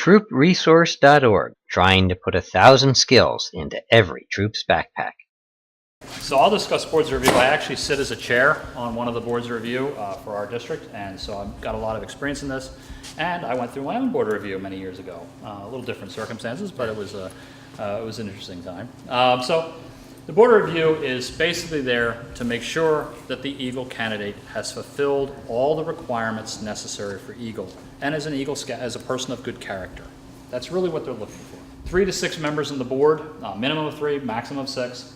troopresource.org, trying to put 1,000 skills into every troop's backpack. So I'll discuss boards of review. I actually sit as a chair on one of the boards of review for our district, and so I've got a lot of experience in this. And I went through my own board of review many years ago. A little different circumstances, but it was an interesting time. So the board of review is basically there to make sure that the Eagle candidate has fulfilled all the requirements necessary for Eagle, and as an Eagle Scout, as a person of good character. That's really what they're looking for. 3 to 6 members on the board, minimum of 3, maximum of 6.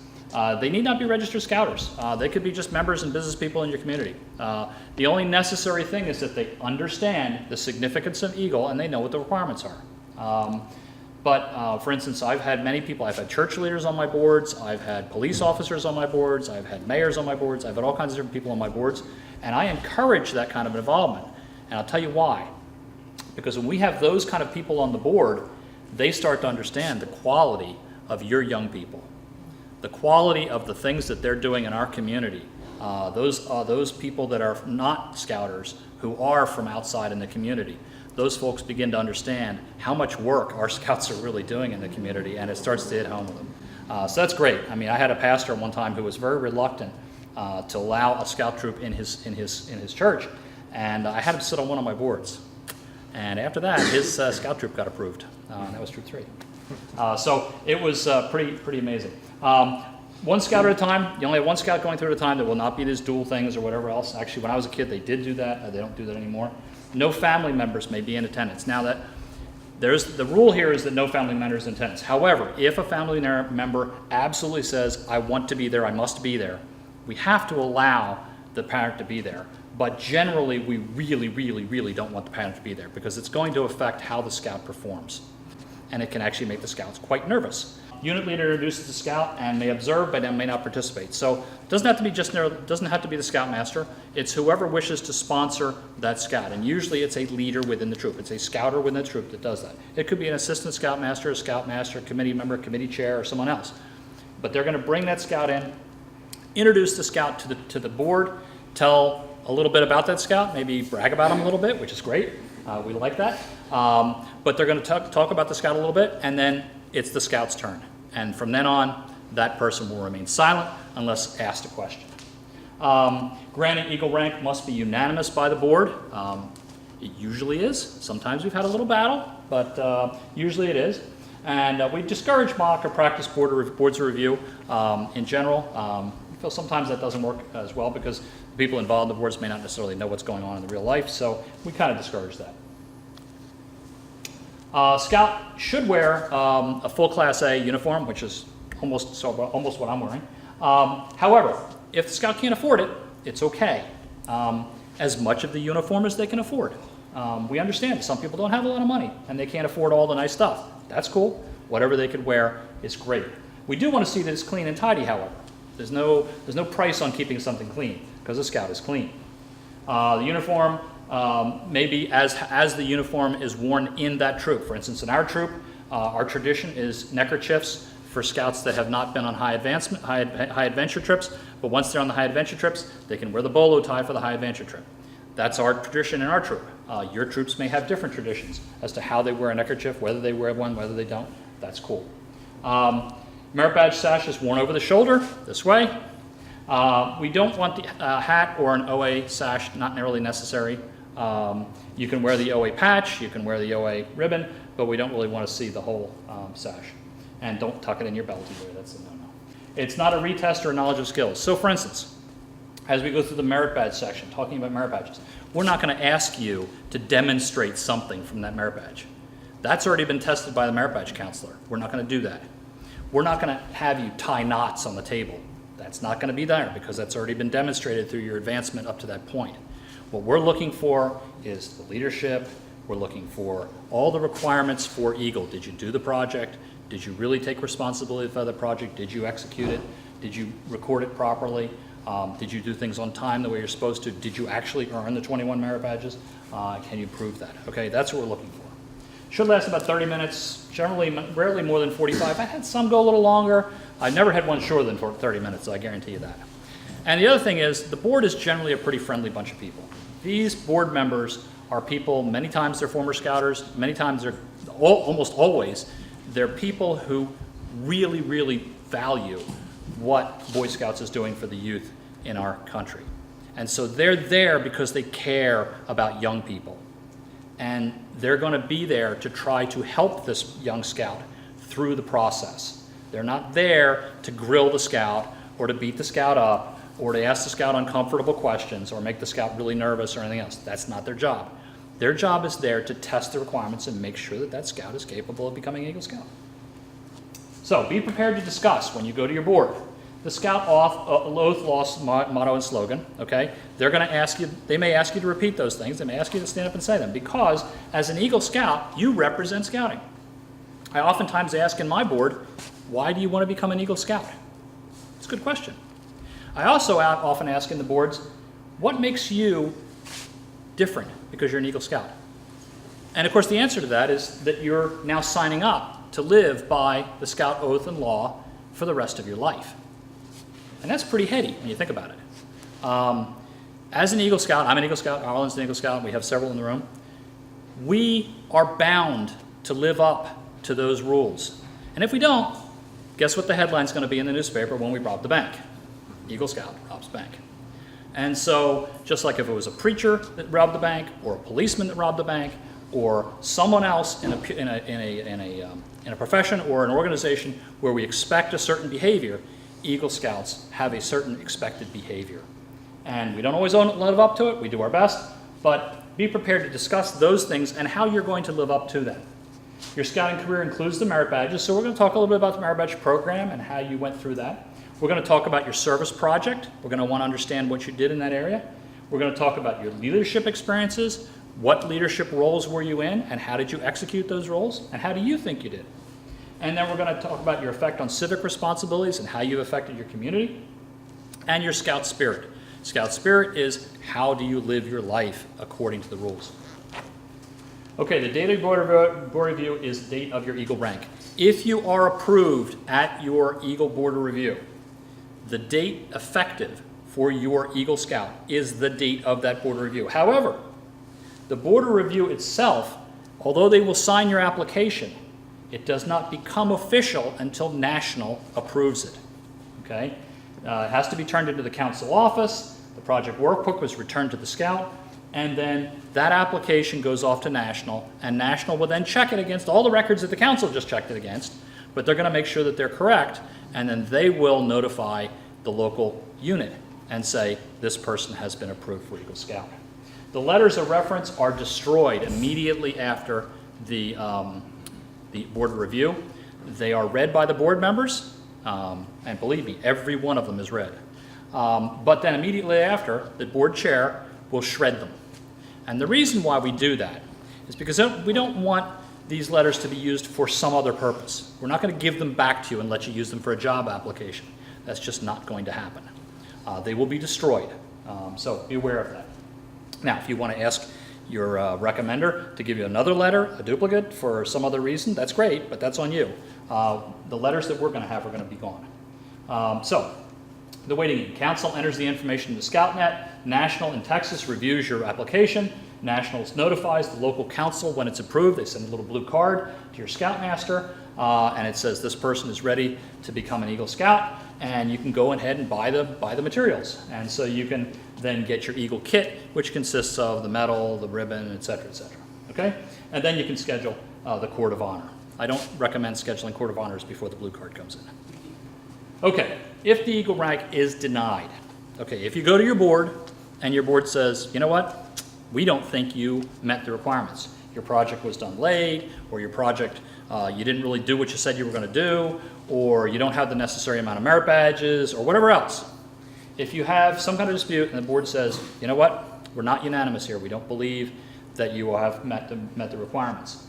They need not be registered scouters. They could be just members and business people in your community. The only necessary thing is that they understand the significance of Eagle and they know what the requirements are. But for instance, I've had many people, I've had church leaders on my boards, I've had police officers on my boards, I've had mayors on my boards, I've had all kinds of different people on my boards, and I encourage that kind of involvement. And I'll tell you why. Because when we have those kind of people on the board, they start to understand the quality of your young people. The quality of the things that they're doing in our community. Those people that are not scouters, who are from outside in the community, those folks begin to understand how much work our scouts are really doing in the community, and it starts to hit home with them. So that's great. I mean, I had a pastor at one time who was very reluctant to allow a scout troop in his church, and I had him sit on one of my boards. And after that, his scout troop got approved. And that was Troop 3. So it was pretty amazing. One scout at a time. You only have one scout going through at a time. There will not be these dual things or whatever else. Actually, when I was a kid, they did do that. They don't do that anymore. No family members may be in attendance. Now that the rule here is that no family members in attendance. However, if a family member absolutely says, I want to be there, I must be there, we have to allow the parent to be there. But generally, we really don't want the parent to be there because it's going to affect how the scout performs. And it can actually make the scouts quite nervous. Unit leader introduces the scout and may observe, but may not participate. So it doesn't have to be the scoutmaster. It's whoever wishes to sponsor that scout. And usually it's a leader within the troop. It's a scouter within the troop that does that. It could be an assistant scoutmaster, a scoutmaster, committee member, committee chair, or someone else. But they're going to bring that scout in, introduce the scout to the board, tell a little bit about that scout, maybe brag about him a little bit, which is great. We like that. But they're going to talk about the scout a little bit, and then it's the scout's turn. And from then on, that person will remain silent unless asked a question. Granting Eagle rank must be unanimous by the board. It usually is. Sometimes we've had a little battle, but usually it is. And we discourage mock or practice boards of review in general. I feel sometimes that doesn't work as well because the people involved in the boards may not necessarily know what's going on in the real life, so we kind of discourage that. Scout should wear a full Class A uniform, which is almost what I'm wearing. However, if the scout can't afford it, it's okay. As much of the uniform as they can afford. We understand some people don't have a lot of money and they can't afford all the nice stuff. That's cool. Whatever they could wear is great. We do want to see that it's clean and tidy, however. There's no price on keeping something clean because a scout is clean. The uniform maybe as the uniform is worn in that troop. For instance, in our troop, our tradition is neckerchiefs for scouts that have not been on high adventure trips, but once they're on the high adventure trips, they can wear the bolo tie for the high adventure trip. That's our tradition in our troop. Your troops may have different traditions as to how they wear a neckerchief, whether they wear one, whether they don't. That's cool. Merit badge sash is worn over the shoulder this way. We don't want the hat or an OA sash, not really necessary. You can wear the OA patch, you can wear the OA ribbon, but we don't really want to see the whole sash. And don't tuck it in your belt either, that's a no-no. It's not a retest or a knowledge of skills. So for instance, as we go through the merit badge section, talking about merit badges, we're not going to ask you to demonstrate something from that merit badge. That's already been tested by the merit badge counselor. We're not going to do that. We're not going to have you tie knots on the table. That's not going to be there because that's already been demonstrated through your advancement up to that point. What we're looking for is the leadership. We're looking for all the requirements for Eagle. Did you do the project? Did you really take responsibility for the project? Did you execute it? Did you record it properly? Did you do things on time the way you're supposed to? Did you actually earn the 21 merit badges? Can you prove that? Okay, that's what we're looking for. Should last about 30 minutes, generally, rarely more than 45. I had some go a little longer. I never had one shorter than 30 minutes, I guarantee you that. And the other thing is, the board is generally a pretty friendly bunch of people. These board members are people, many times they're former Scouters, many times they're, almost always, they're people who really, really value what Boy Scouts is doing for the youth in our country. And so they're there because they care about young people. And they're going to be there to try to help this young scout through the process. They're not there to grill the scout or to beat the scout up or to ask the scout uncomfortable questions or make the scout really nervous or anything else. That's not their job. Their job is there to test the requirements and make sure that that scout is capable of becoming an Eagle Scout. So be prepared to discuss when you go to your board the Scout Oath Loss motto and slogan, okay? They're going to ask you, they may ask you to repeat those things. They may ask you to stand up and say them because as an Eagle Scout, you represent Scouting. I oftentimes ask in my board, why do you want to become an Eagle Scout? It's a good question. I also often ask in the boards, what makes you different because you're an Eagle Scout? And of course the answer to that is that you're now signing up to live by the Scout Oath and Law for the rest of your life. And that's pretty heady when you think about it. As an Eagle Scout, I'm an Eagle Scout, Arlen's an Eagle Scout, we have several in the room. We are bound to live up to those rules. And if we don't, guess what the headline's going to be in the newspaper when we rob the bank? Eagle Scout robs bank. And so, just like if it was a preacher that robbed the bank, or a policeman that robbed the bank, or someone else in a profession or an organization where we expect a certain behavior, Eagle Scouts have a certain expected behavior. And we don't always live up to it, we do our best, but be prepared to discuss those things and how you're going to live up to them. Your scouting career includes the merit badges, so we're going to talk a little bit about the merit badge program and how you went through that. We're going to talk about your service project. We're going to want to understand what you did in that area. We're going to talk about your leadership experiences. What leadership roles were you in and how did you execute those roles and how do you think you did? And then we're going to talk about your effect on civic responsibilities and how you affected your community and your Scout spirit. Scout spirit is how do you live your life according to the rules. Okay, the date of board review is the date of your Eagle rank. If you are approved at your Eagle Board Review, the date effective for your Eagle Scout is the date of that Board Review. However, the Board Review itself, although they will sign your application, it does not become official until National approves it. Okay? It has to be turned into the council office, the project workbook was returned to the Scout, and then that application goes off to National, and National will then check it against all the records that the council just checked it against, but they're going to make sure that they're correct, and then they will notify the local unit and say, this person has been approved for Eagle Scout. The letters of reference are destroyed immediately after the board review. They are read by the board members, and believe me, every one of them is read. But then immediately after, the board chair will shred them. And the reason why we do that is because we don't want these letters to be used for some other purpose. We're not going to give them back to you and let you use them for a job application. That's just not going to happen. They will be destroyed, so be aware of that. Now, if you want to ask your recommender to give you another letter, a duplicate, for some other reason, that's great, but that's on you. The letters that we're going to have are going to be gone. So, the waiting in. Council enters the information into ScoutNet. National in Texas reviews your application. National notifies the local council when it's approved. They send a little blue card to your Scoutmaster, and it says this person is ready to become an Eagle Scout, and you can go ahead and buy the materials. And so you can then get your Eagle kit, which consists of the medal, the ribbon, et cetera, okay? And then you can schedule the Court of Honor. I don't recommend scheduling Court of Honors before the blue card comes in. Okay, if the Eagle rank is denied, okay, if you go to your board and your board says, you know what, we don't think you met the requirements. Your project was done late, or your project, you didn't really do what you said you were going to do, or you don't have the necessary amount of merit badges, or whatever else. If you have some kind of dispute and the board says, you know what, we're not unanimous here, we don't believe that you will have met the requirements.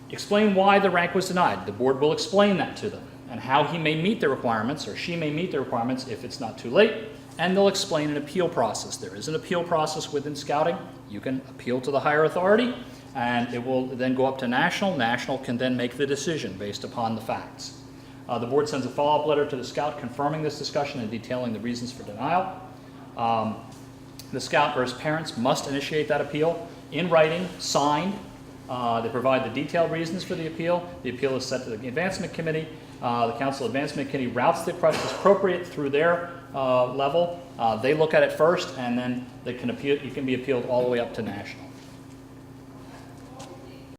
Explain why the rank was denied. The board will explain that to them, and how he may meet the requirements, or she may meet the requirements if it's not too late, and they'll explain an appeal process. There is an appeal process within Scouting. You can appeal to the higher authority, and it will then go up to National. National can then make the decision based upon the facts. The board sends a follow-up letter to the Scout confirming this discussion and detailing the reasons for denial. The scout or his parents must initiate that appeal in writing, signed. They provide the detailed reasons for the appeal. The appeal is sent to the advancement committee. The council advancement committee routes the request as appropriate through their level. They look at it first, and then they can appeal. You can be appealed all the way up to national.